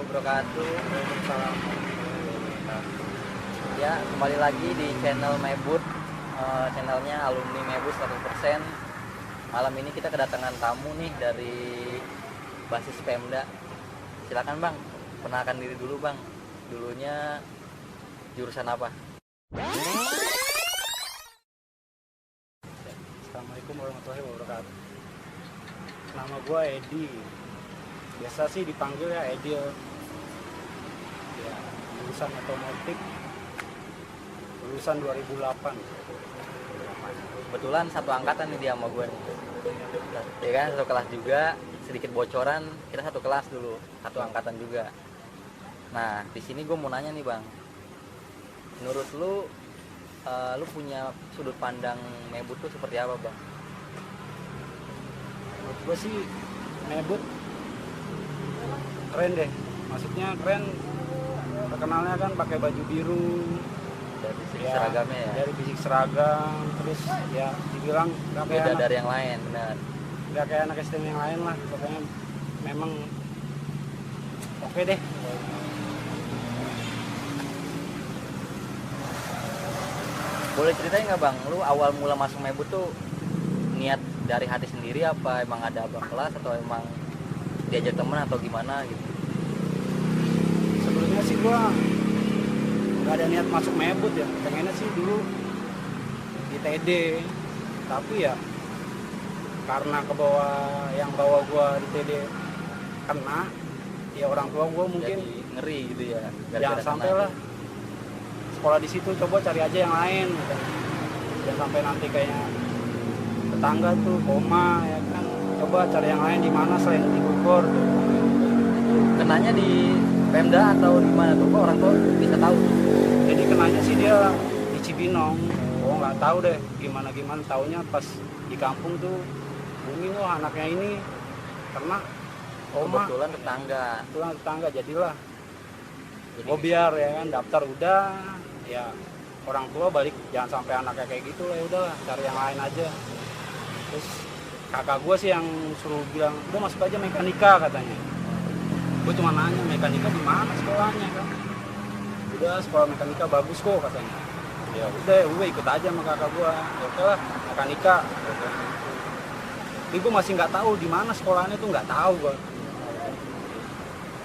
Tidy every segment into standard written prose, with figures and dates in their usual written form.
wabarakatuh. Waalaikumsalam. Ya, kembali lagi di channel Mebut, channelnya alumni Mebut 100%. Malam ini kita kedatangan tamu nih dari basis Pemda. Silakan Bang, perkenalkan diri dulu Bang. Dulunya jurusan apa? Assalamualaikum warahmatullahi wabarakatuh. Nama gue Edi. Biasa sih dipanggil ya Edil. Ya, lulusan otomotif. Lulusan 2008. Kebetulan satu angkatan nih dia sama gue nih. Ya kan, satu kelas juga. Sedikit bocoran, kita satu kelas dulu, satu angkatan juga. Nah, di sini gue mau nanya nih Bang. Menurut lu punya sudut pandang Mebut tuh seperti apa Bang? Menurut gue sih Mebut keren deh. Maksudnya keren. Terkenalnya kan pakai baju biru. Dari segi Ya, seragamnya ya? dari fisik seragam. Terus ya dibilang gak kayak Beda anak, dari yang lain, benar. gak kayak anak STM yang lain lah. Pokoknya memang oke deh. Boleh ceritain nggak Bang, lu awal mula masuk Mebut tuh niat dari hati sendiri apa emang ada abang kelas atau emang diajak temen atau gimana gitu? Sebelumnya sih gua nggak ada niat masuk Mebut ya, pengennya sih dulu di TD, tapi ya karena yang bawa gua di TD kena, ya orang tua gua mungkin Jadi ngeri gitu ya, jangan gara-gara sampai kena. lah sekolah di situ, coba cari aja yang lain gitu. Jangan sampai nanti kayaknya tetangga tuh koma ya kan, coba cari yang lain di mana selain di Bogor tuh. Kenanya di Pemda atau di mana tuh? Kok orang tua bisa tahu? Jadi kenanya sih dia di Cibinong. Oh nggak tahu deh gimana taunya pas di kampung tuh booming, oh anaknya ini kena koma. Kebetulan tetangga. Kebetulan tetangga, jadilah Jadi gue biar ya kan daftar udah, ya orang tua balik jangan sampai anaknya kayak gitu lah, ya udah cari yang lain aja. Terus kakak gue sih yang suruh bilang udah masuk aja mekanika katanya. Gue cuma nanya mekanika di mana sekolahnya kan, udah sekolah mekanika bagus kok katanya. Ya udah gue ikut aja sama kakak gue, ya oke lah mekanika. Tapi gue masih nggak tahu di mana sekolahnya tuh, nggak tahu gue.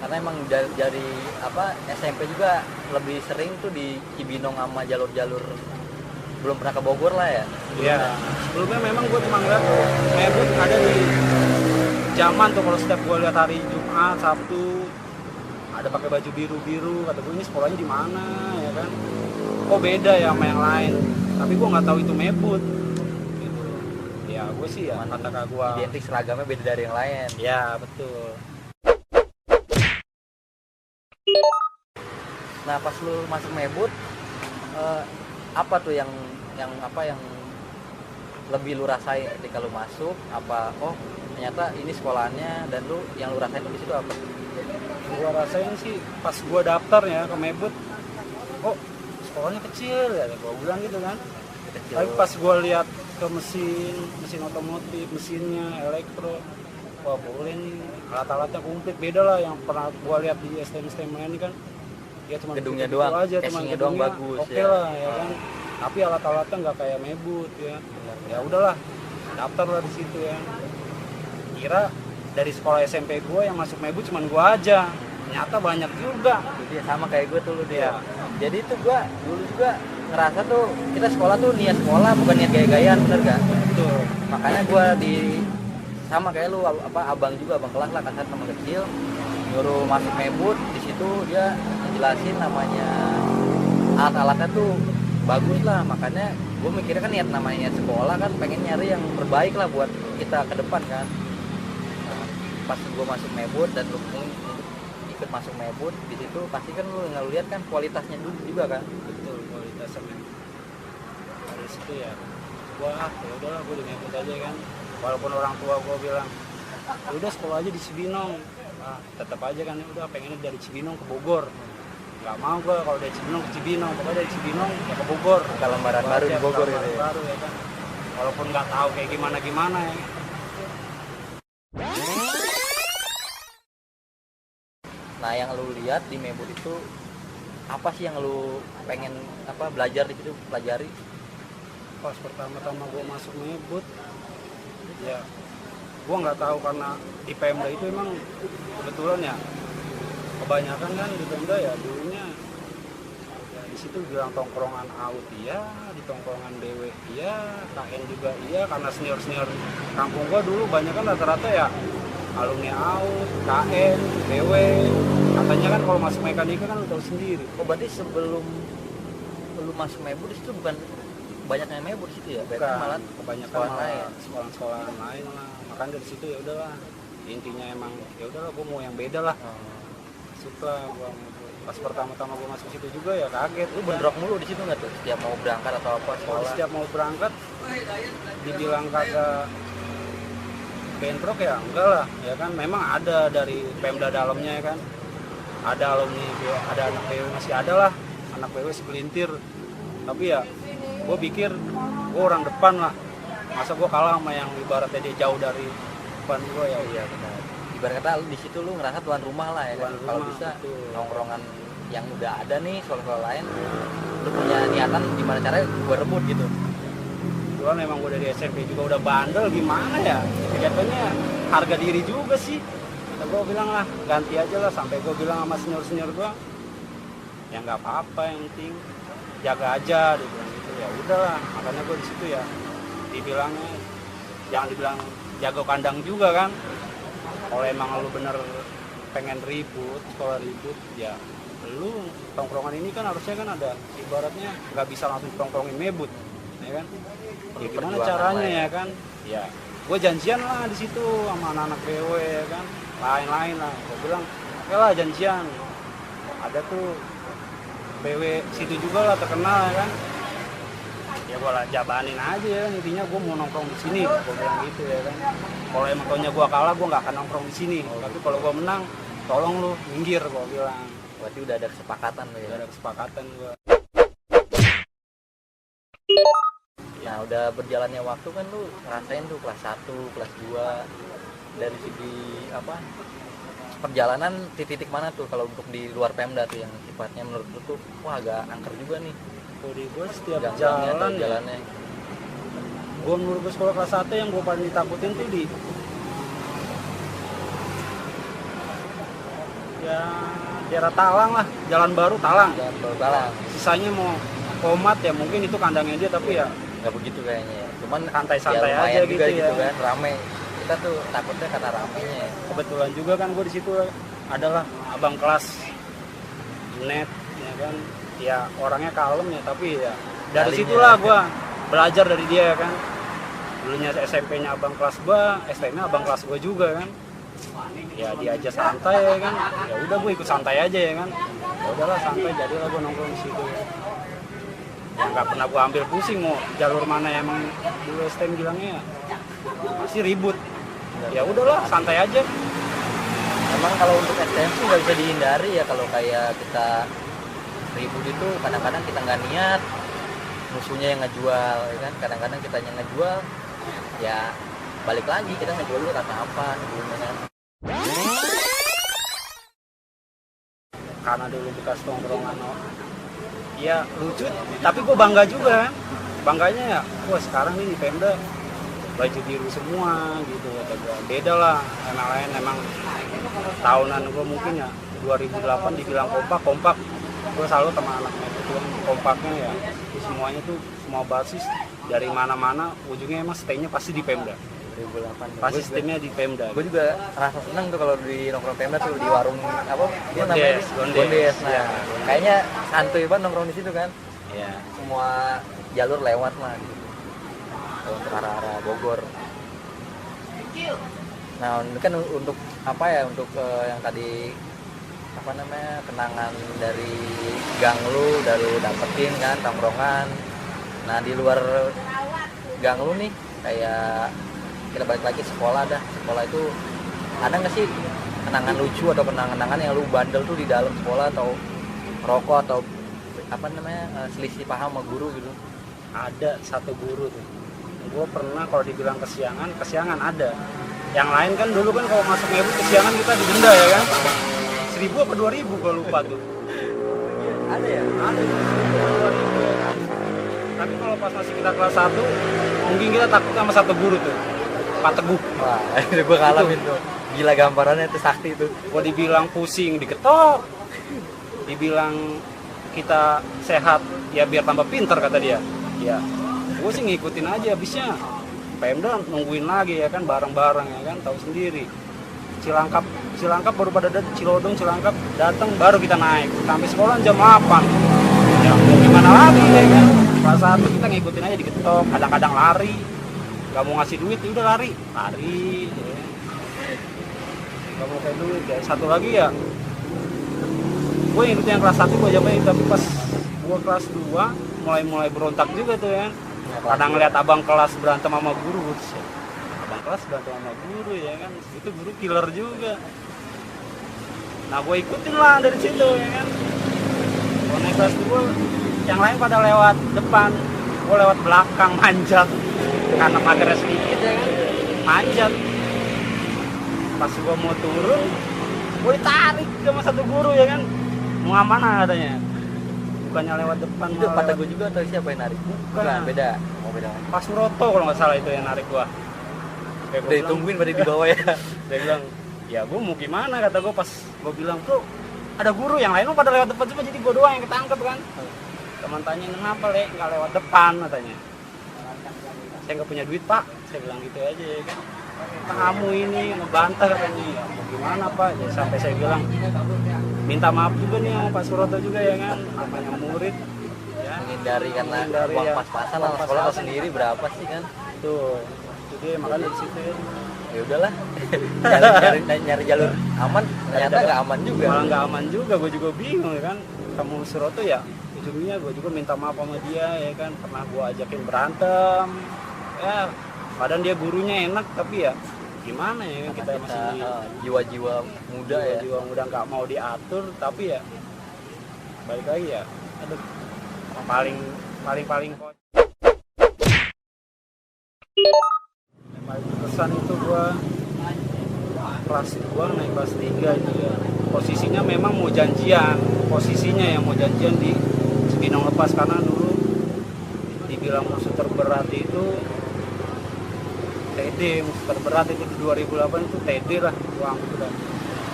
karena emang dari apa SMP juga lebih sering tuh di Cibinong sama jalur-jalur, belum pernah ke Bogor lah ya. Iya. Sebelumnya memang gue cuma ngeliat Mebut ada di zaman tuh, kalau setiap gue lihat hari Jumat, Sabtu ada pakai baju biru-biru, kata gue ini sekolahnya di mana ya kan? Kok beda ya sama yang lain? Tapi gue nggak tahu itu Mebut. Gitu. Ya gue sih ya kata kakak gue. Identik seragamnya beda dari yang lain. Ya betul. Nah pas lu masuk Mebut, apa tuh yang lebih lu rasain ketika lu masuk? Apa oh ternyata ini sekolahannya, dan yang lu rasain tuh di situ apa? Gue rasain sih pas gue daftar ya ke Mebut, kok sekolahnya kecil ya, gue bilang gitu kan. Kecil. Tapi pas gue lihat ke mesin otomotif, mesinnya, elektro, wah boleh nih, alat-alatnya komplit, beda lah yang pernah gue lihat di STM lain kan. Ya cuma Gedungnya gitu doang, aja, cuma casingnya doang gedungnya bagus, oke ya. lah ya kan. Tapi alat-alatnya nggak kayak Mebut ya. Ya udahlah, daftar lah di situ ya. Kira dari sekolah SMP gue yang masuk Mebut cuma gue aja, ternyata banyak juga. Jadi sama kayak gue tuh lu dia. Iya. Jadi tuh gue dulu juga ngerasa tuh kita sekolah tuh niat sekolah bukan niat gaya-gayaan, bener gak? Betul. Makanya gue sama kayak lu, abang juga, abang kelas lah, kasar teman kecil, nyuruh masuk Mebut. Di situ dia ngejelasin namanya alat-alatnya tuh bagus lah, makanya gue mikirnya kan namanya sekolah kan pengen nyari yang terbaik lah buat kita ke depan kan. Nah, pas gue masuk Mebut dan lu ikut masuk Mebut, di situ pasti kan lu nggak lihat kan kualitasnya dulu juga kan. Betul, kualitasnya Mebut. Dari situ ya wah ya udahlah gue di Mebut aja kan, walaupun orang tua gue bilang "Ya udah sekolah aja di Cibinong", tetap aja kan, udah pengennya dari Cibinong ke Bogor. Nggak mau gue kalau dari Cibinong ke Cibinong, pokoknya dari Cibinong ya ke Bogor. Buka lembaran baru di Bogor gitu ya. Baru ya kan, walaupun nggak tahu kayak gimana ya. Nah yang lu lihat di Mebut itu apa sih yang lu pengen belajar di situ, pelajari? Pas pertama-tama gue masuk Mebut, ya gue nggak tahu karena di Pemda itu emang kebetulan ya kebanyakan kan di Pemda ya dulunya ya di situ bilang tongkrongan AUT iya, di tongkrongan BW iya, KN juga iya, karena senior kampung gue dulu banyak kan rata-rata ya alumni AUT, KN, BW. Katanya kan kalau masuk mekanika kan lu tahu sendiri. Oh berarti sebelum lu masuk Mebut di situ bukan banyaknya Mebut di situ ya? Bukan, Malah kebanyakan sekolah malah lain. sekolah lain lah. Makanya dari situ ya udahlah. Intinya emang ya udahlah gue mau yang beda lah. Masuklah gua pas pertama-tama gue masuk situ juga ya kaget. Lu bentrok mulu di situ nggak tuh? Setiap mau berangkat atau apa sekolah? Setiap mau berangkat dibilang kagak bentrok ya enggak lah ya kan, memang ada dari Pemda dalamnya ya kan, ada alumni, ada anak BW masih ada lah, anak BW segelintir, tapi ya gue pikir gue orang depan lah, masa gue kalah sama yang ibaratnya dia jauh dari depan gue ya. Iya benar. Ibarat kata lu di situ lu ngerasa tuan rumah lah ya kan. Tuan Kalau rumah, bisa betul. nongkrongan yang udah ada nih sekolah-sekolah lain, lu punya niatan gimana caranya gue rebut gitu. Kebetulan memang gue dari SMP juga udah bandel, gimana ya, jatuhnya harga diri juga sih. Gue bilang lah ganti aja lah, sampai gue bilang sama senior gue ya nggak apa-apa, yang penting jaga aja, dia bilang gitu. Ya udahlah, makanya gue di situ ya dibilangnya jangan dibilang jago kandang juga kan. Kalau emang lu bener pengen ribut, sekolah ribut, ya lu tongkrongan ini kan harusnya kan ada ibaratnya nggak bisa langsung tongkrongin Mebut ya kan. Ya gimana caranya ya kan? Ya, gue janjian lah di situ sama anak-anak BW ya kan, lain-lain lah. Gue bilang, oke lah janjian. Ada tuh BW situ juga lah terkenal ya kan. Ya gue lah jabanin aja ya, intinya gue mau nongkrong di sini. Gue bilang gitu ya kan. Kalau emang taunya gue kalah, gue nggak akan nongkrong di sini. Tapi kalau gue menang, tolong lu minggir, gue bilang. Berarti udah ada kesepakatan lo ya. Udah ada kesepakatan gue. Nah udah berjalannya waktu kan lu ngerasain tuh kelas 1, kelas 2 dari segi perjalanan titik-titik mana tuh kalau untuk di luar Pemda tuh yang sifatnya menurut lu tuh wah agak angker juga nih. Kalau di gue setiap Gangguannya atau jalan ya, jalannya. gue menurut gue sekolah kelas 1 yang gue paling ditakutin tuh di ya daerah Talang lah, Jalan Baru Talang. Jalan baru Talang. Sisanya mau Komat ya mungkin itu kandangnya dia, tapi ya Nggak begitu kayaknya ya. Cuman santai-santai ya lumayan aja juga gitu ya. kan rame. Kita tuh takutnya karena ramenya ya. kebetulan juga kan gue di situ adalah abang kelas net ya kan, ya orangnya kalem ya, tapi ya dari Kalinya. situlah gue belajar dari dia ya kan. Dulunya SMP-nya abang kelas gue, SMP-nya abang kelas gue juga kan. Ya dia aja santai ya kan, ya udah gue ikut santai aja ya kan. Ya udahlah santai, jadilah gue nongkrong di situ ya. Nggak pernah gue ambil pusing mau jalur mana, emang dulu STM bilangnya ya masih ribut. Ya udahlah santai aja. Memang kalau untuk STM sih nggak bisa dihindari ya, kalau kayak kita ribut itu kadang-kadang kita nggak niat, musuhnya yang ngejual ya kan, kadang-kadang kita yang ngejual ya balik lagi kita ngejual dulu karena apa sebelumnya kan. Karena dulu bekas tongkrongan ya lucu, tapi gue bangga juga. Bangganya ya, wah sekarang nih di Pemda baju biru semua gitu, kata gue. Beda lah, yang lain emang tahunan gue mungkin ya 2008 dibilang kompak. Gue selalu sama anaknya itu kompaknya ya, semuanya tuh semua basis dari mana-mana ujungnya emang stay-nya pasti di Pemda. 2008 Pasti stay-nya di Pemda. Gue juga rasa seneng tuh kalau di nongkrong Pemda tuh di warung apa dia namanya Gondes, Gondes. Nah, ya. kayaknya santuy banget nongkrong di situ kan. Ya. Semua jalur lewat lah gitu. Kalau untuk arah-arah Bogor. Nah, ini kan untuk apa ya, untuk yang tadi apa namanya kenangan dari gang lu udah lu dapetin kan, tongkrongan. Nah di luar gang lu nih kayak kita balik lagi sekolah dah, sekolah itu ada nggak sih kenangan lucu atau kenangan yang lu bandel tuh di dalam sekolah, atau rokok atau apa namanya selisih paham sama guru gitu? Ada satu guru tuh, gue pernah kalau dibilang kesiangan ada. Yang lain kan dulu kan kalau masuk Mebut kesiangan kita didenda ya kan, 1000 apa 2000 gue lupa tuh. Ada ya? Ada 2000. Tapi kalau pas masih kita kelas 1 mungkin kita takut sama satu guru tuh, Pak Teguh. Wah, itu gue ngalamin tuh. Gila gambarannya itu sakti itu. Gue dibilang pusing diketok, dibilang kita sehat ya biar tambah pinter kata dia. Ya gue sih ngikutin aja, habisnya Pemda nungguin lagi ya kan, bareng-bareng ya kan, tahu sendiri. Cilangkap baru pada datang, Cilodong Cilangkap datang baru kita naik sampai sekolah jam 8. Ya mau gimana lagi ya kan, kelas 1 kita ngikutin aja diketok, kadang-kadang lari, nggak mau ngasih duit udah lari ya. Nggak mau kayak duit ya. Satu lagi ya, gue ngikutin yang kelas 1 gue aja main, tapi pas gue kelas 2 mulai berontak juga tuh ya. Kadang ngeliat abang kelas berantem sama guru, abang kelas berantem sama guru ya kan, itu guru killer juga. Nah gue ikutin lah dari situ ya kan. Gue naik kelas 2, yang lain pada lewat depan, gue lewat belakang manjat, karena pagernya sedikit ya kan, manjat. Pas gue mau turun, gue ditarik sama satu guru ya kan, mau amanah katanya. Bukannya lewat depan. Itu Pak Teguh juga atau siapa yang narik? Bukan, beda. Oh beda. Pak Suroto kalau nggak salah itu yang narik gua. Udah ditungguin pada di bawah ya. Dia bilang, ya gua mau gimana, kata gua pas gua bilang, bro ada guru yang lain pada lewat depan cuma jadi gua doang yang ketangkep kan. Teman tanya kenapa le nggak lewat depan katanya. Saya nggak punya duit pak, saya bilang gitu aja ya kan. Kamu ini ngebantah katanya, ya, mau gimana pak? Ya, sampai saya bilang minta maaf juga nih sama Pak Suroto juga ya kan, namanya murid ya. Menghindari karena Menghindari uang ya. pas-pasan lah, sekolah tahu sendiri berapa sih kan. Tuh jadi makanya dari situ ya. Ya udahlah. nyari jalur aman, ternyata nggak aman juga. Malah nggak aman juga, gue juga bingung ya kan. Kamu Suroto ya ujungnya gue juga minta maaf sama dia ya kan, pernah gue ajakin berantem ya, padahal dia gurunya enak tapi ya gimana ya kan, kita masih jiwa-jiwa muda ya. jiwa muda nggak mau diatur, tapi ya balik lagi ya, aduh paling paling berkesan itu gua kelas 2 naik kelas 3 itu ya, posisinya memang mau janjian, di Cibinong Lepas, karena dulu dibilang musuh terberat itu TD, musuh terberat itu di 2008 itu TD lah, uang udah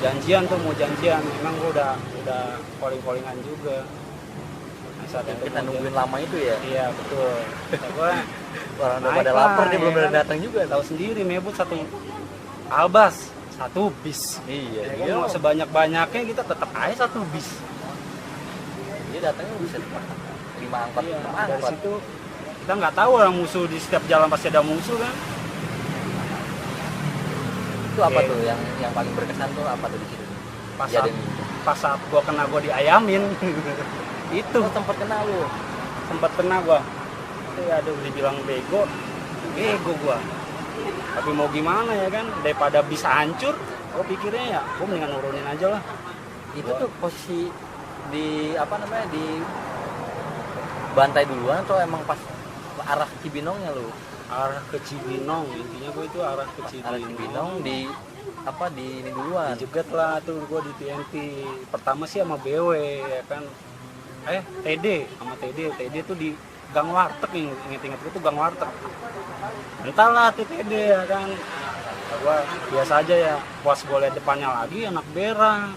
janjian tuh, mau janjian, memang gua udah calling-callingan juga. Nah, saat Yang itu kita nungguin lama itu ya. iya betul. Nah, gua Orang udah naik pada lah, lapar, dia ya belum kan. datang juga. Tahu sendiri mebut satu albas, satu bis. Iya, Ya, dia kan, mau sebanyak-banyaknya kita tetap aja satu bis. dia datangnya bisa 5 angkot, Iya, 6 dari angkot. situ kita nggak tahu orang musuh, di setiap jalan pasti ada musuh kan. Itu apa Oke. tuh yang paling berkesan tuh apa tuh di situ? Pas Ya, saat, dan pas saat gua kena, gua diayamin. Itu itu tempat kenal lu. sempat kena gua. Itu ya, ada dibilang bego gua. Tapi mau gimana ya kan, daripada bisa hancur, gua pikirnya ya gua mendingan nurunin aja lah. Itu tuh posisi di apa namanya, di bantai duluan atau emang pas arah Cibinongnya lu? Arah ke Cibinong, intinya gue itu arah ke Arah Cibinong di apa, di ini duluan. dijegat lah tuh gue di TNT. Pertama sih sama BW ya kan, TD tuh di Gang Warteg, inget-inget gue tuh Gang Warteg. Entahlah tuh TD ya kan, gue biasa aja ya, pas gue liat depannya lagi anak berak,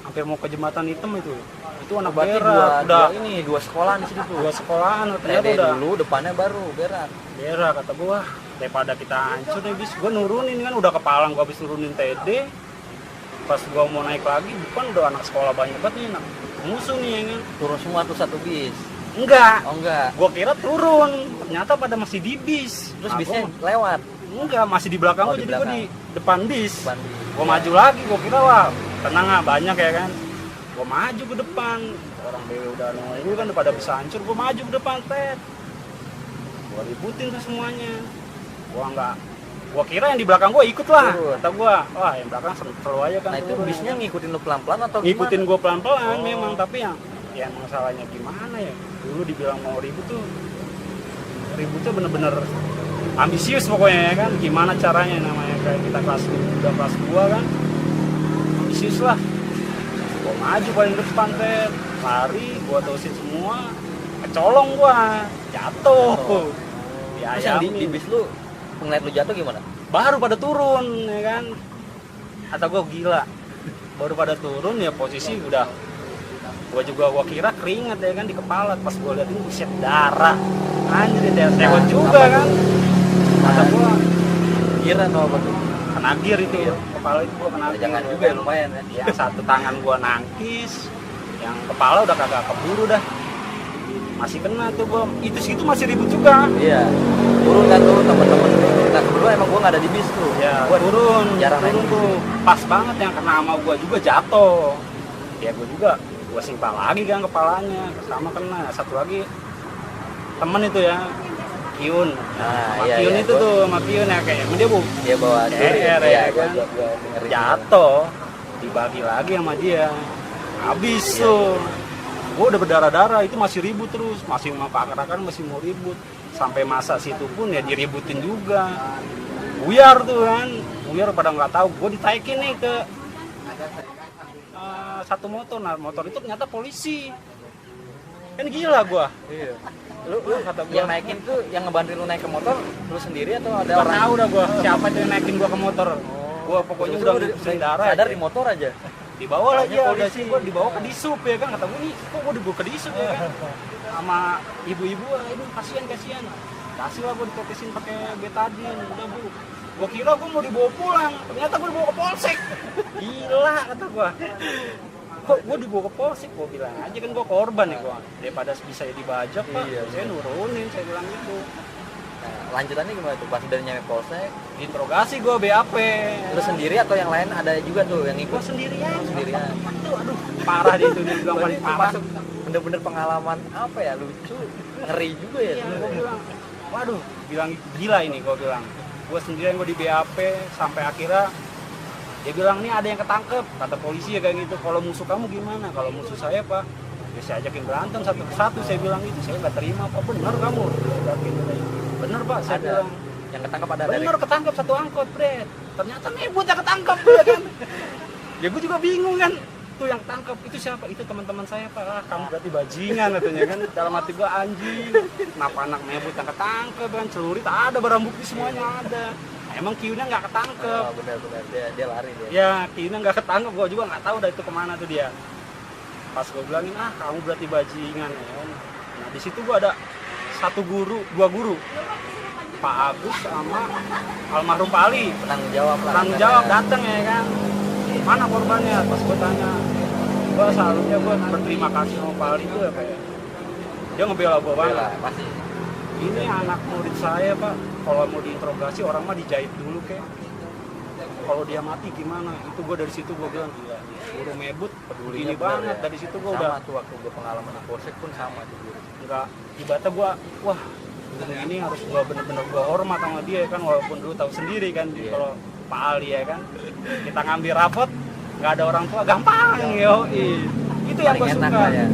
hampir mau ke jembatan hitam itu anak Berarti berak, dua sekolahan di situ tuh. dua sekolahan ternyata TD udah dulu, depannya baru berak. berak. Kata gua daripada kita hancur nih bis, gua nurunin kan, udah kepalang gua habis nurunin TD. Pas gua mau naik lagi, bukan udah anak sekolah banyak banget nih, musuh nih ya kan. Turun semua tuh satu bis. Enggak, Oh enggak. gua kira turun, ternyata pada masih di bis. Terus Nah, bisnya gua lewat. enggak, masih di belakang Oh, gua, di jadi gua belakang. di depan bis. Depan bis. Gua maju lagi, gua kira wah tenang ah, banyak ya kan. Gua maju ke depan, orang BW udah nunggu kan, udah pada bisa hancur, gua maju ke depan, gua ributin tuh semuanya. Gua kira yang di belakang gua ikut lah. Turun. Kata gua, wah yang belakang selalu aja kan. Nah itu turun. bisnya ngikutin lu pelan-pelan atau ngikutin gimana? gua pelan-pelan Oh. memang, tapi yang masalahnya gimana ya? Dulu dibilang mau ribut tuh, ributnya bener-bener ambisius pokoknya ya kan. Gimana caranya, namanya kayak kita kelas 2 kan, ambisius lah. Gua maju paling depan Ted, lari, gua terusin semua, kecolong gua, jatuh. Terus yang di bis lu ngeliat lu jatuh gimana? Baru pada turun ya kan, atau gua gila, baru pada turun ya posisi udah, gua kira keringat ya kan di kepala, pas gua liatin buset darah, anjir dia tewet juga kan, kata gua Kira atau apa tuh? kena gear itu ya, kepala itu gua kena gear. Jangan juga ya, lumayan kan. Yang satu tangan gua nangkis, yang kepala udah kagak keburu dah, masih kena tuh gua, itu situ masih ribut juga. Iya. Turun kan tuh teman-teman tuh. Nah kebetulan emang gua nggak ada di bis tuh. Ya, Gua turun jarang naik bis. tuh, pas banget yang kena sama gua juga jatuh. Ya gua juga, gua simpal lagi kan kepalanya, sama kena. Satu lagi temen itu ya, Kiun. Nah, iya, Kiun iya, itu tuh, sama Kiun ya kayak dia bu, Dia bawa duri. CR Iya, ya gua kan, dengerin. jatuh, dibagi lagi sama dia, habis Iya, tuh. Gua udah berdarah-darah, itu masih ribut terus, masih mau pakar-pakar, masih mau ribut. Sampai masa situ pun ya diributin juga. Buyar tuh kan, buyar pada nggak tahu. Gue ditaikin nih ke satu motor, nah motor itu ternyata polisi. Kan gila gua. Iya. Lu kata gua, Yang naikin tuh, yang ngebantuin lu naik ke motor, lu sendiri atau ada nggak orang? tahu dah gua siapa itu yang naikin gua ke motor. Gua pokoknya udah mutusin darah. Sadar di motor aja. Dibawa lagi ya, Polisi. polisi gua dibawa ke disub ya kan, kata gua nih kok gua dibawa ke disub ya kan, sama ibu-ibu, ini kasihan kasih lah gua ditetesin pakai betadine, udah bu, gua kira gua mau dibawa pulang, ternyata gua dibawa ke polsek. Gila kata gua, kok gua dibawa ke polsek, gua bilang aja kan gua korban ya gua, daripada bisa dibajak pak, Iya, saya nurunin, saya bilang gitu. Nah, lanjutannya gimana tuh? Pas udah nyampe polsek, Diinterogasi gua BAP. lu sendiri atau yang lain ada juga tuh yang ikut? Gua sendirian. Sendirian. Aduh, parah di itu, dia bilang paling Berarti parah. masuk bener-bener pengalaman apa ya, lucu, ngeri juga ya. Iya, gue bilang, waduh, bilang gila ini, gue bilang. Gue sendirian, gue di BAP, sampai akhirnya dia bilang, nih ada yang ketangkep, kata polisi ya kayak gitu. Kalau musuh kamu gimana? Kalau musuh saya pak, ya saya ajakin berantem satu persatu. Saya bilang gitu, saya nggak terima pak. Bener kamu? Bener pak, saya Ada bilang. yang ketangkap, ada Bener dari ketangkep satu angkot, Bret. Ternyata nebut yang ketangkep ya kan. Ya gue juga bingung kan. Tuh yang tangkap itu siapa? Itu teman-teman saya pak. Ah, kamu berarti bajingan katanya kan. Dalam hati gue anjing. Kenapa anak nebut yang ketangkep kan? Celurit ada, barang bukti semuanya ada. Nah, emang Kiunya nggak ketangkep. Oh, benar-benar dia lari dia. Ya Kiunya nggak ketangkep. Gue juga nggak tahu dah itu kemana tuh dia. Pas gue bilangin, ah kamu berarti bajingan ya kan. Nah di situ gue ada dua guru. Pak Agus sama almarhum Pak Ali. Penanggung jawab lah. Tanggung jawab datang ya kan, mana korbannya? Pas gue tanya, gue seharusnya gue berterima kasih sama Pak Ali itu ya kayak dia ngebela gue banget. Bela, pasti. Ini anak murid saya pak, kalau mau diinterogasi orang mah dijahit dulu kayak, kalau dia mati gimana? Itu gue dari situ gue bilang gila, guru mebut peduli banget. Ya. Dari situ gue sama udah tuh waktu gue pengalaman di polsek pun sama tuh guru. nggak, ibaratnya gue wah guru ini harus gue bener-bener gue hormat sama dia ya kan, walaupun dulu tahu sendiri kan. Iya. Kalau Pak Ali ya kan, kita ngambil rapot nggak ada orang tua gampang yo, itu yang gue Paling enak suka lah ya.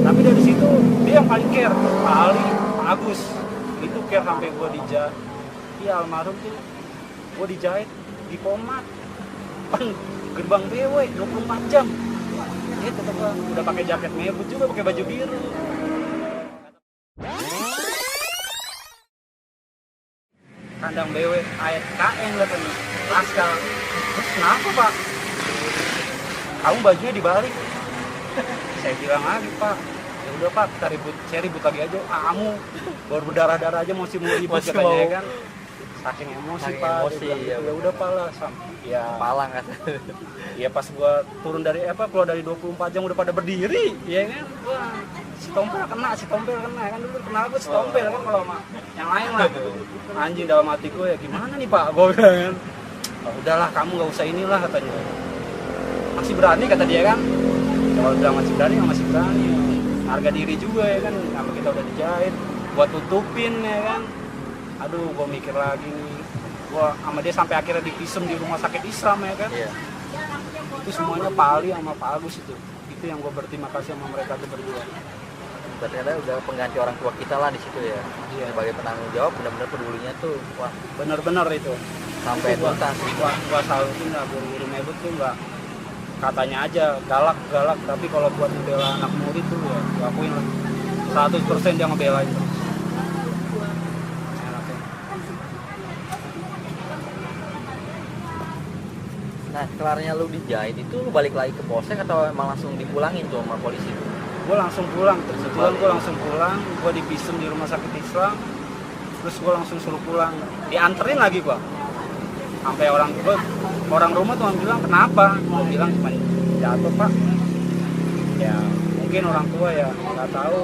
tapi dari situ dia yang paling care, Pak Ali, Pak Agus itu care sampai gue dijahit. Iya almarhum tuh gue dijahit di Pomat pan gerbang BW 24 jam itu tuh gua udah pakai jaket mebut juga, pakai baju biru. Kandang BW ayat KN katanya Laskar. Terus kenapa pak? Kamu bajunya dibalik. Saya bilang lagi pak, ya udah pak kita ribut, saya ribut lagi aja. Kamu baru berdarah-darah aja masih mau ribut Masih katanya mau. kan. Saking emosi Saking pak, emosi, dia bilang ya. gitu. Ya udah pak lah, ya Palang kan. ya pas gua turun dari keluar dari 24 jam udah pada berdiri, ya kan. Wah, si tompel kena kan dulu kenal gua si tompel kan, kalau sama yang lain lah. Anjing dalam hati gua ya gimana nih pak, gua bilang kan. Oh, udahlah kamu nggak usah inilah katanya. Masih berani kata dia kan. Kalau udah masih berani masih berani. Harga diri juga ya kan, sama kita udah dijahit, gua tutupin ya kan. Aduh, gua mikir lagi nih. Gua sama dia sampai akhirnya divisum di rumah sakit Islam ya kan. Iya. Itu semuanya Pak Ali sama Pak Agus itu yang gue berterima kasih sama mereka tuh berdua. Berarti ada udah pengganti orang tua kita lah di situ ya. Iya. Sebagai penanggung jawab benar-benar pedulinya tuh wah Bener-bener itu sampai Itu gua- tuntas. gua salutin lah, guru-guru mebut tuh katanya aja galak, tapi kalau buat ngebela anak murid tuh ya diakuin lah 100% dia ngebelain terus. Enaknya. Nah, kelarnya lu dijahit itu lu balik lagi ke polsek atau emang langsung dipulangin tuh sama polisi? Gue langsung pulang, kebetulan gue langsung pulang, gue dipisum di rumah sakit Islam, terus gue langsung suruh pulang, dianterin lagi gue, sampai orang rumah tuh bilang kenapa, gue bilang cuma jatuh pak, ya mungkin orang tua ya nggak tahu,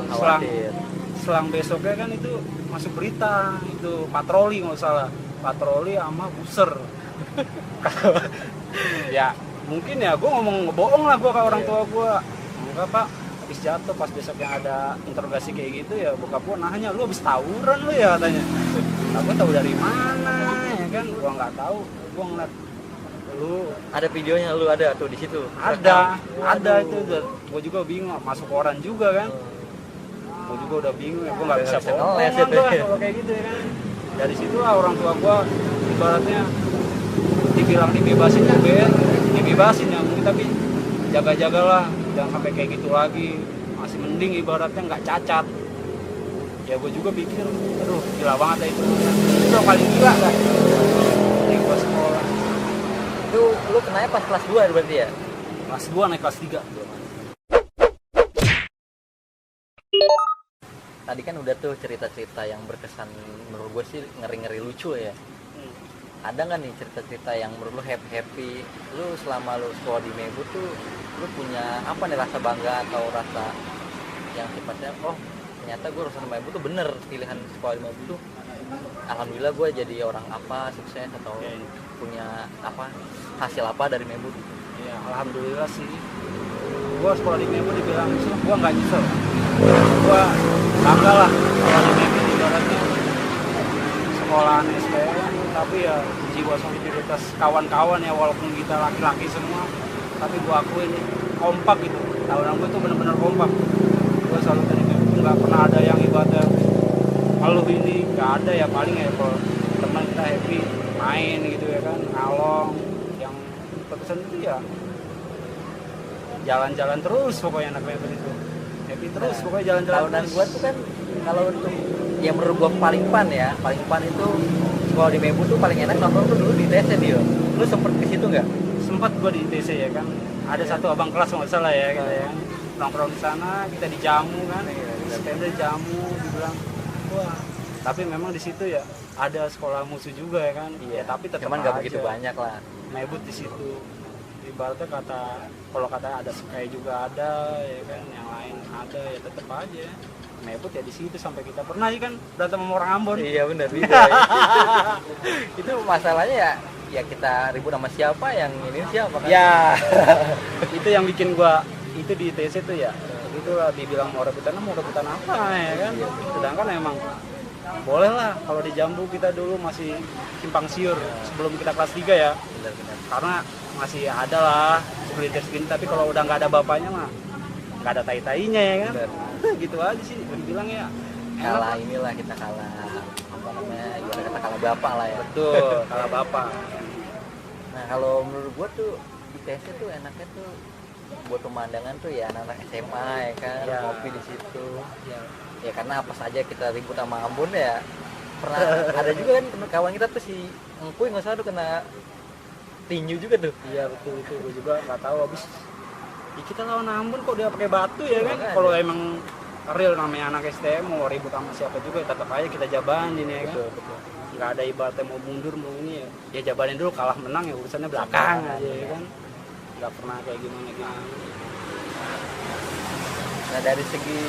selang besoknya kan itu masuk berita, itu patroli nggak salah, patroli sama buser, ya mungkin ya gue ngomong ngebohong lah gue ke orang tua gue, enggak pak, habis jatuh pas besoknya ada interogasi kayak gitu ya bokap gue nanya lu habis tawuran lu ya katanya. Aku tahu dari mana ya kan, gue nggak tahu, gue ngeliat lu Ada videonya lu ada tuh di situ. ada itu gue juga bingung, masuk koran juga kan, gue juga udah bingung ya, gue nggak bisa bohong kalau kayak gitu ya kan. Dari situ lah orang tua gue ibaratnya dibilang dibebasin juga, dibebasin ya mungkin, tapi jaga-jagalah jangan sampai kayak gitu lagi, masih mending ibaratnya nggak cacat. Ya gue juga pikir aduh gila banget ya itu yang paling gila kan dari gue sekolah. Itu lu kenanya pas kelas 2 berarti ya? Kelas 2 naik kelas 3. Tadi kan udah tuh cerita-cerita yang berkesan menurut gue sih ngeri-ngeri lucu ya. Ada nggak nih cerita-cerita yang menurut lu happy? Lu selama lu sekolah di Mebu tuh lu punya apa nih, rasa bangga atau rasa yang sifatnya oh ternyata gue lulusan Mebu tuh bener pilihan sekolah di Mebu tuh, alhamdulillah gue jadi orang apa sukses atau punya apa hasil apa dari Mebu gitu. Ya alhamdulillah sih, gue sekolah di Mebu dibilang nyesel, gue nggak nyesel, gue bangga lah sekolah di Mebu, ibaratnya sekolahan STM tapi ya jiwa solidaritas kawan-kawan ya, walaupun kita laki-laki semua tapi gue akuin kompak gitu, tahunan gue tuh bener-bener kompak. Gue selalu dari Mebu nggak pernah ada yang ibadah malu ini, nggak ada ya, paling ya kalau teman kita happy main gitu ya kan, ngalong. Yang berkesan itu ya jalan-jalan terus pokoknya anak Mebu itu happy terus, pokoknya jalan-jalan Tahunan terus. gue tuh kan kalau untuk yang menurut gue paling fun itu sekolah di Mebu tuh paling enak nongkrong tuh dulu di TC dia. Lu sempet ke situ nggak? Sempat gue di TC ya kan, ada satu abang kelas nggak salah ya gitu ya, nongkrong di sana, kita dijamu kan, kita dijamu, dibilang wah, tapi memang di situ ya ada sekolah musuh juga ya kan, ya tapi tetap cuman nggak aja begitu banyak lah. Mebut di situ, ibaratnya kalau kata ada Sky juga ada ya kan, yang lain ada ya tetap aja. Mebut ya di situ sampai kita pernah ya kan berantem sama orang Ambon. Iya benar bisa. Ya. Itu masalahnya ya kita ribut sama siapa, yang ini siapa kan? Ya. Itu yang bikin gua itu di TC tuh ya. Itulah dibilang mau rebutan apa ya kan. Sedangkan emang boleh lah kalau di Jambu kita dulu masih simpang siur sebelum kita kelas 3 ya. Benar. Karena masih ada lah segelintir segini, tapi kalau udah nggak ada bapaknya mah nggak ada tai-tainya ya kan. Gitu aja sih dibilang ya. Kalah inilah kita kalah apa namanya, ibarat kata kalah bapak lah ya. Betul, kalah bapak. Nah kalau menurut gua tuh di TC tuh enaknya tuh buat pemandangan tuh ya anak-anak SMA ya kan, Ya. ngopi di situ. Ya. Ya karena apa saja kita ribut sama Ambon ya. Pernah ada juga kan kawan kita tuh si Engkuy nggak salah tuh kena tinju juga tuh. Iya betul itu, gue juga nggak tahu habis. Ya, kita lawan Ambon kok dia pakai batu ya kan. Makanya. Kalau emang real namanya anak STM mau ribut sama siapa juga tetap aja kita jabanin ya kan. Betul. Nggak ada ibaratnya mau mundur mau ini ya. Ya jabanin dulu, kalah menang ya urusannya belakang aja ya kan. Nggak pernah kayak gimana. Nah dari segi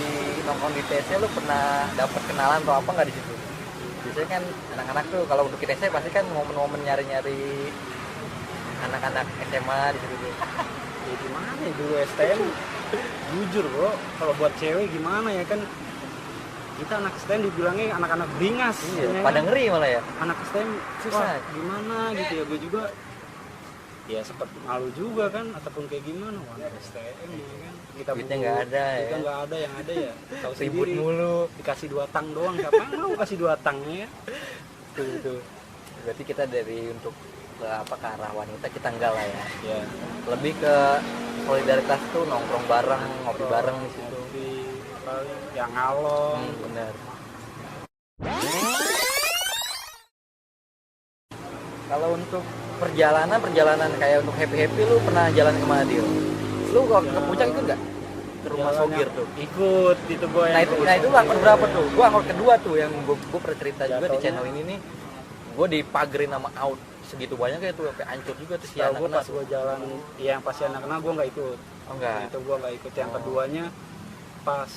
nongkrong di TC lu pernah dapat kenalan atau apa nggak di situ? Biasanya kan anak-anak tuh kalau untuk di TC pasti kan momen-momen nyari-nyari anak-anak SMA di situ tuh. Ya gimana ya dulu STM jujur bro, kalau buat cewek gimana ya kan, kita anak STM dibilangnya anak-anak beringas. Iya, ya pada kan? ngeri malah ya. Anak STM Susah. wah, gimana gitu ya, gue juga ya sempat malu juga kan, ataupun kayak gimana anak STM ya kan, kita Duitnya nggak ada ya. kita nggak ada, yang ada ya tahu Ribut sendiri, mulu. dikasih 2 tang doang, siapa yang mau kasih 2 tang ya. Tuh. Berarti kita dari untuk ke apa ke arah wanita kita enggak lah ya. Ya. Lebih ke solidaritas tuh nongkrong bareng, ngopi bareng di situ. Ngopi paling yang ngalong. Bener. Kalau untuk perjalanan kayak untuk happy lu pernah jalan kemana dia? Lu kok ke puncak ikut nggak? Ke rumah Sogir tuh. Ikut itu gue. Nah itu angkot berapa tuh? Gua angkot kedua tuh yang gua pernah cerita juga di channel ini nih. Gua dipagerin sama out segitu banyak kayak tuh sampai hancur juga tuh si Tahu anak gue pas gue jalan yang pas anak kena gue nggak ikut. Oh enggak. Itu gue nggak ikut. Yang keduanya pas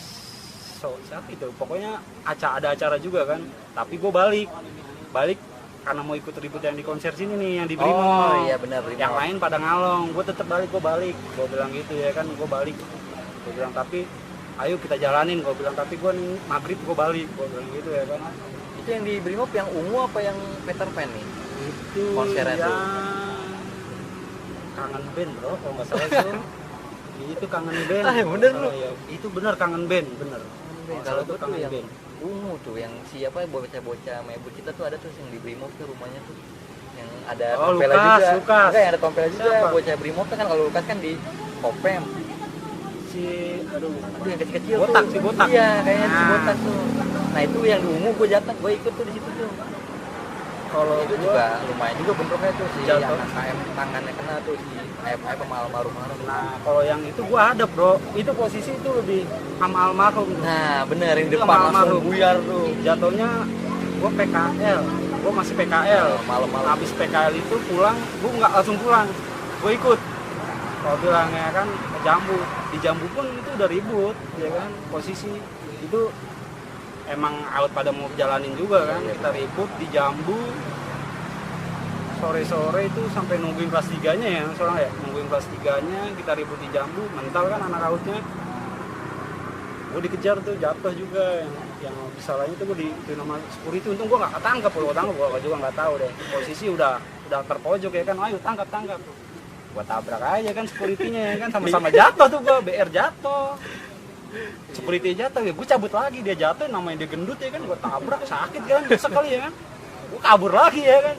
siapa itu? Pokoknya ada acara juga kan. Tapi gue balik karena mau ikut ribut yang di konser sini nih yang di Brimo. Oh iya benar Brimo. Yang lain pada ngalong, gue tetap balik. Gue bilang gitu ya kan, gue balik. Gue bilang tapi ayo kita jalanin, gue bilang tapi gue maghrib gue balik, gue bilang gitu ya kan. Itu yang di Brimo yang ungu apa yang Peter Pan nih? Itu konsernya yang tuh. Kangen Band bro, kalau nggak salah itu. Itu Kangen Band. Ah bener lu. Ya. Itu bener Kangen Band, bener. Kalau tuh Kangen yang Band. ungu tuh yang siapa bocah-bocah mebut kita tuh ada tuh yang di Brimo tuh rumahnya tuh yang ada Oh, tompelnya Lukas, juga. Lukas. Enggak, yang ada tompelnya juga. Siapa? Bocah Brimo kan kalau Lukas kan di Kopem. Aduh Yang kecil-kecil botak, tuh. si botak. Iya, kayaknya si Nah. botak tuh. Nah, itu yang di ungu gue jatah, gue ikut tuh di situ tuh. Kalau Itu gua juga lumayan juga bentroknya tuh si Jatuh. anak KM tangannya kena tuh si ayam sama almarhum. nah kalau yang itu gua ada bro, itu posisi itu lebih sama almarhum. Nah, bener yang Itu depan sama langsung almarhum. buyar tuh. Jatuhnya gua PKL, gua masih PKL. Malam-malam. Habis PKL itu pulang, gua nggak langsung pulang, gua ikut. Kalau bilangnya kan ke Jambu, di Jambu pun itu udah ribut, ya kan posisi itu emang out pada mau jalanin juga kan, kita ribut di Jambu. Sore-sore itu sampai nungguin kelas 3-nya ya, soalnya ya, nungguin kelas 3-nya, kita ribut di Jambu, mental kan anak outnya. Gue dikejar tuh, jatuh juga, yang bisa lainnya tuh gue di nama security, untung gue gak ketangkep, kalau ketangkep gue juga gak tahu deh. Posisi udah terpojok ya kan, ayo tangkap. Gue tabrak aja kan security-nya ya kan, sama-sama jatuh tuh gue, BR jatuh. Security jatuh ya, gue cabut lagi, dia jatuh, namanya dia gendut ya kan, gue tabrak, sakit kan, sekali ya kan. Gue kabur lagi ya kan.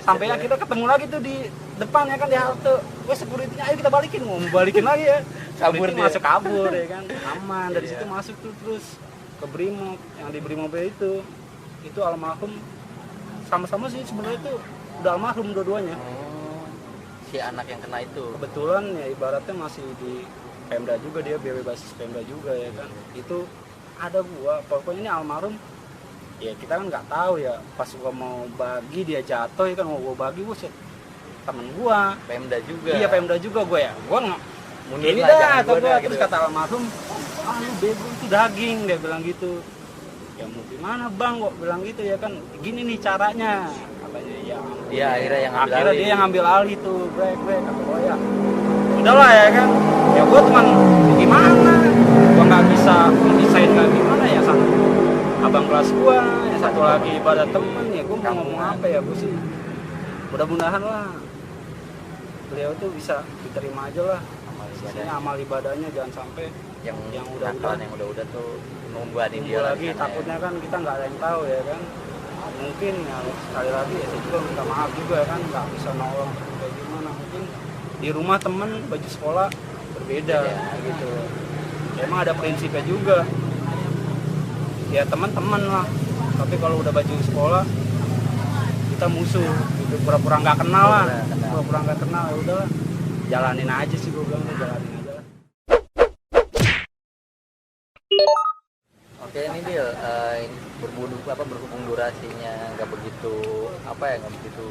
Sampai yang kita ketemu lagi tuh di depan ya kan di halte. Gue security-nya ayo kita balikin, mau balikin lagi ya. Kabur Security dia. masuk kabur ya kan. Aman dari Iya. situ masuk tuh terus ke Brimob. Yang di Brimob itu almarhum sama-sama sih sebenarnya itu udah almarhum dua-duanya. Oh, si anak yang kena itu. Kebetulan ya ibaratnya masih di Pemda juga, dia BW basis Pemda juga ya kan. Itu ada gua, pokoknya ini almarhum. Ya kita kan nggak tahu ya, pas gua mau bagi dia jatuh ya kan, mau gua bagi gua temen gua Pemda juga. iya Pemda juga gua ya, gua nggak Mundur ini lah, dah jangan atau gua gua dah, terus gitu. kata almarhum, ah lu bego itu daging, dia bilang gitu. Ya mau gimana bang, gua bilang gitu ya kan, gini nih caranya katanya ya. Dia akhirnya yang ngambil Akhirnya alih. dia yang ngambil alih tuh, brek kata gua ya udahlah ya kan, ya gua cuman gimana, gua nggak bisa desain nggak gimana ya, satu abang kelas gua, yang satu lagi ibadah temen ya, gua mau ngomong apa ya, gua sih mudah-mudahan lah beliau tuh bisa diterima aja lah, maksudnya amal ibadahnya jangan sampai yang udah-udah. nakal, yang udah dia tunggu dia lagi, kan, takutnya kan kita nggak ada yang tahu ya kan, mungkin ya sekali lagi ya saya juga minta maaf juga kan, nggak bisa nolong kayak gimana, mungkin di rumah temen baju sekolah berbeda gitu, emang ada prinsipnya juga ya, teman-teman lah, tapi kalau udah baju sekolah kita musuh gitu, pura-pura nggak kenal lah, pura-pura nggak kenal, ya udahlah jalanin aja sih, gue bilang jalanin aja lah. Oke ini Dil, berhubung durasinya nggak begitu nggak begitu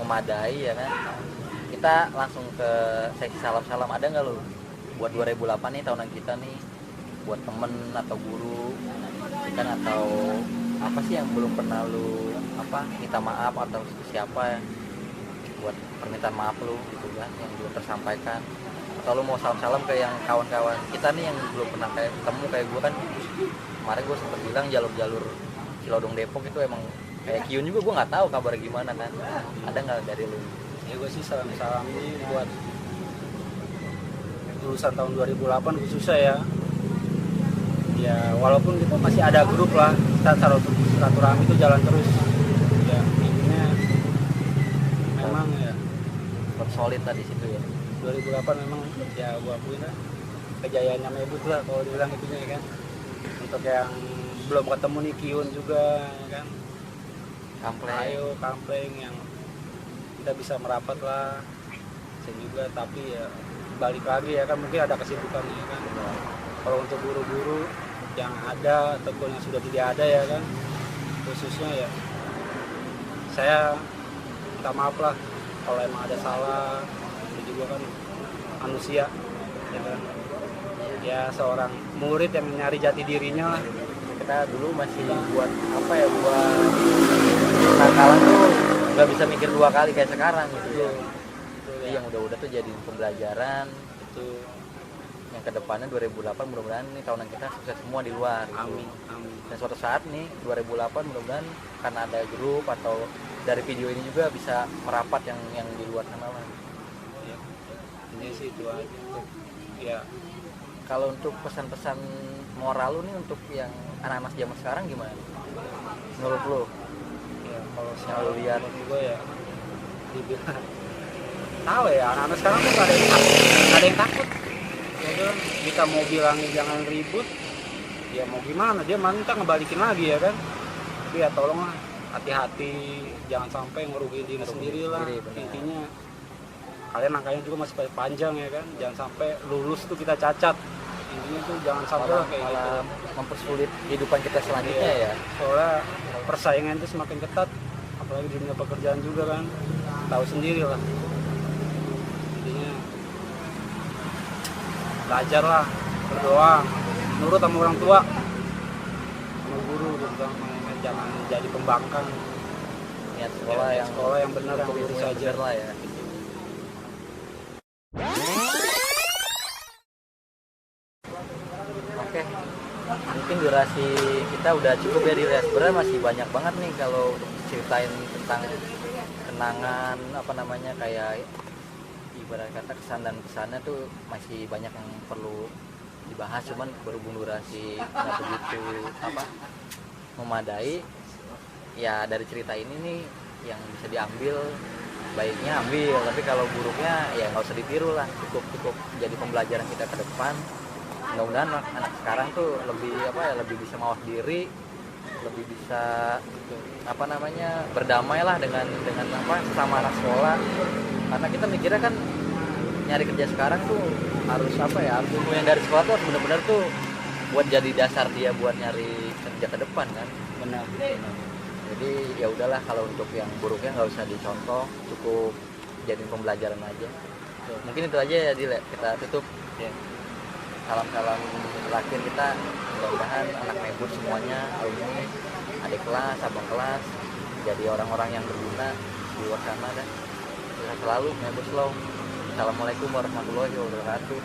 memadai ya kan, kita langsung ke sesi salam-salam. Ada nggak lo buat 2008 nih, tahunan kita nih, buat temen atau guru kan, atau apa sih yang belum pernah lu minta maaf, atau siapa ya, buat permintaan maaf lu gitu kan, yang belum tersampaikan, atau lu mau salam-salam ke yang kawan-kawan kita nih yang belum pernah kayak ketemu kayak gue kan. Kemarin gue sempat bilang jalur-jalur Cilodong Depok itu emang kayak Kiun juga, gue nggak tahu kabar gimana kan. Ada nggak dari lu? Ya gue sih salam-salam nih buat lulusan tahun 2008 khususnya ya. Ya walaupun kita masih ada grup lah, kita silaturahmi itu jalan terus. Ya intinya solid lah di situ ya. 2008 memang ya gua akuin lah kejayaannya Mebut lah kalau dibilang itunya ya kan. Untuk yang belum ketemu nih Kiun juga ya kan. Ayo Kampleng yang kita bisa merapat lah saya juga, tapi ya balik lagi ya kan, mungkin ada kesibukannya ya kan. Kalau untuk guru-guru yang ada ataupun yang sudah tidak ada ya kan, khususnya ya saya minta maaf lah kalau emang ada salah. Itu juga kan manusia ya kan, ya seorang murid yang nyari jati dirinya lah. Kita dulu masih buat apa ya, buat nakalan tuh nggak bisa mikir 2 kali kayak sekarang gitu ya. Jadi yang udah-udah tuh jadi pembelajaran itu. Yang kedepannya 2008 mudah-mudahan nih tahunan kita sukses semua di luar. Amin, amin. Dan suatu saat nih 2008 mudah-mudahan karena ada grup atau dari video ini juga bisa merapat yang di luar sana lah. Ya, ini sih itu aja. Ya, kalau untuk pesan-pesan moral lu nih untuk yang anak-anak zaman sekarang gimana? Menurut lu? ya kalau Yang lu lihat juga ya dibilang tahu ya, anak-anak sekarang tuh nggak ada yang takut ya kan. Kita mau bilangin jangan ribut ya mau gimana, dia minta ngebalikin lagi ya kan. Tapi ya tolonglah hati-hati, jangan sampai ngerugiin diri sendiri lah. Intinya kalian angkanya juga masih panjang ya kan, jangan sampai lulus tuh kita cacat. Intinya tuh jangan sampai lah kayak gitu, mempersulit kehidupan kita selanjutnya ya. soalnya persaingan itu semakin ketat, apalagi di dunia pekerjaan juga kan, tahu sendiri lah. Intinya belajar lah, berdoa, nurut sama orang tua, sama guru, terutama jangan jadi pembangkang. Niat sekolah Ya, yang sekolah yang benar, yang lurus yang aja benar lah ya. Oke, mungkin durasi kita udah cukup ya di Res. Sebenarnya masih banyak banget nih kalau ceritain tentang kenangan apa namanya, kayak ibarat kata kesan dan pesannya tuh masih banyak yang perlu dibahas, cuman berhubung durasi nggak begitu apa memadai ya. Dari cerita ini nih yang bisa diambil baiknya ambil, tapi kalau buruknya ya nggak usah ditiru lah, cukup jadi pembelajaran kita ke depan. Mudah-mudahan anak sekarang tuh lebih apa ya, lebih bisa mawas diri, lebih bisa apa namanya berdamai lah dengan apa sama anak sekolah. Karena kita mikirnya kan nyari kerja sekarang tuh harus apa ya, harus ilmu yang dari sekolah tuh harus benar-benar tuh buat jadi dasar dia buat nyari kerja ke depan kan. benar. Jadi ya udahlah, kalau untuk yang buruknya nggak usah dicontoh, cukup jadiin pembelajaran aja. Mungkin itu aja ya Dile, kita tutup ya. Salam-salam terakhir kita, mudah-mudahan anak Mebut semuanya, alumni, adik kelas, abang kelas, jadi orang-orang yang berguna di luar sana dan sukses selalu Mebut Slow. Assalamualaikum warahmatullahi wabarakatuh.